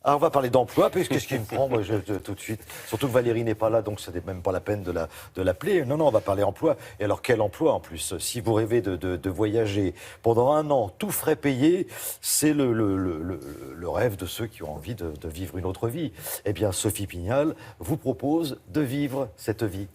Ah, on va parler d'emploi, parce que qu'est-ce qui me prend, moi, tout de suite. Surtout que Valérie n'est pas là, donc ce n'est même pas la peine de l'appeler. Non, on va parler emploi. Et alors, quel emploi, en plus? Si vous rêvez de voyager pendant un an, tout frais payé, c'est le rêve de ceux qui ont envie de vivre une autre vie. Eh bien, Sophie Pignal vous propose de vivre cette vie.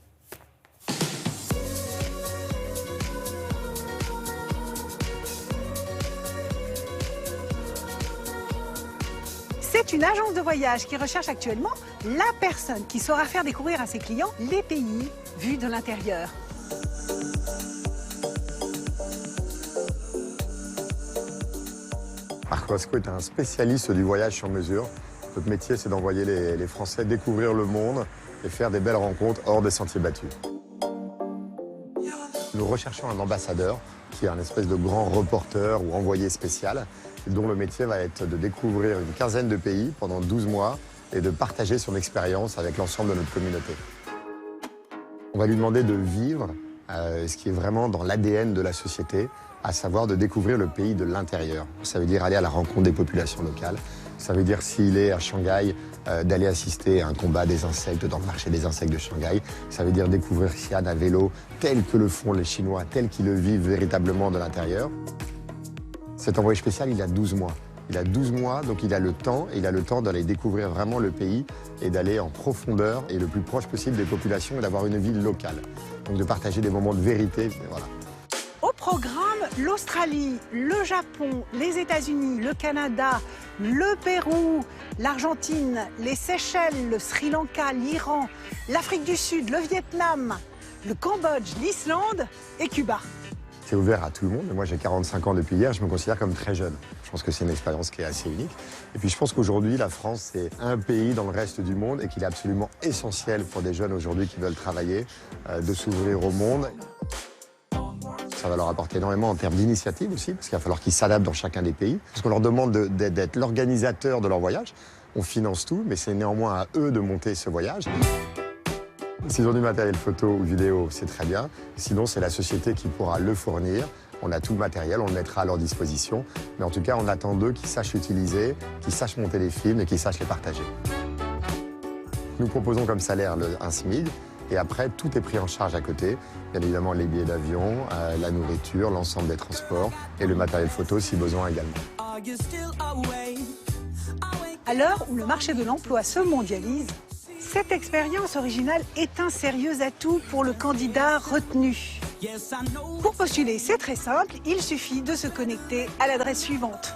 C'est une agence de voyage qui recherche actuellement la personne qui saura faire découvrir à ses clients les pays vus de l'intérieur. Marc Roscoe est un spécialiste du voyage sur mesure. Notre métier, c'est d'envoyer les Français découvrir le monde et faire des belles rencontres hors des sentiers battus. Nous recherchons un ambassadeur qui est un espèce de grand reporter ou envoyé spécial, dont le métier va être de découvrir une quinzaine de pays pendant 12 mois et de partager son expérience avec l'ensemble de notre communauté. On va lui demander de vivre ce qui est vraiment dans l'ADN de la société, à savoir de découvrir le pays de l'intérieur. Ça veut dire aller à la rencontre des populations locales. Ça veut dire, s'il est à Shanghai, d'aller assister à un combat des insectes dans le marché des insectes de Shanghai. Ça veut dire découvrir Xi'an à vélo, tel que le font les Chinois, tel qu'ils le vivent véritablement de l'intérieur. Cet envoyé spécial, il a 12 mois. Il a 12 mois, donc il a le temps d'aller découvrir vraiment le pays et d'aller en profondeur et le plus proche possible des populations et d'avoir une vie locale. Donc de partager des moments de vérité, voilà. Au programme, l'Australie, le Japon, les États-Unis, le Canada, le Pérou, l'Argentine, les Seychelles, le Sri Lanka, l'Iran, l'Afrique du Sud, le Vietnam, le Cambodge, l'Islande et Cuba. C'est ouvert à tout le monde. Moi, j'ai 45 ans depuis hier, je me considère comme très jeune. Je pense que c'est une expérience qui est assez unique. Et puis, je pense qu'aujourd'hui, la France, c'est un pays dans le reste du monde et qu'il est absolument essentiel pour des jeunes aujourd'hui qui veulent travailler, de s'ouvrir au monde. Ça va leur apporter énormément en termes d'initiative aussi, parce qu'il va falloir qu'ils s'adaptent dans chacun des pays. Parce qu'on leur demande d'être l'organisateur de leur voyage. On finance tout, mais c'est néanmoins à eux de monter ce voyage. S'ils ont du matériel photo ou vidéo, c'est très bien. Sinon, c'est la société qui pourra le fournir. On a tout le matériel, on le mettra à leur disposition. Mais en tout cas, on attend d'eux qu'ils sachent l'utiliser, qu'ils sachent monter les films et qu'ils sachent les partager. Nous proposons comme salaire un SMIC. Et après, tout est pris en charge à côté. Bien évidemment, les billets d'avion, la nourriture, l'ensemble des transports et le matériel photo si besoin également. À l'heure où le marché de l'emploi se mondialise, cette expérience originale est un sérieux atout pour le candidat retenu. Pour postuler, c'est très simple, il suffit de se connecter à l'adresse suivante.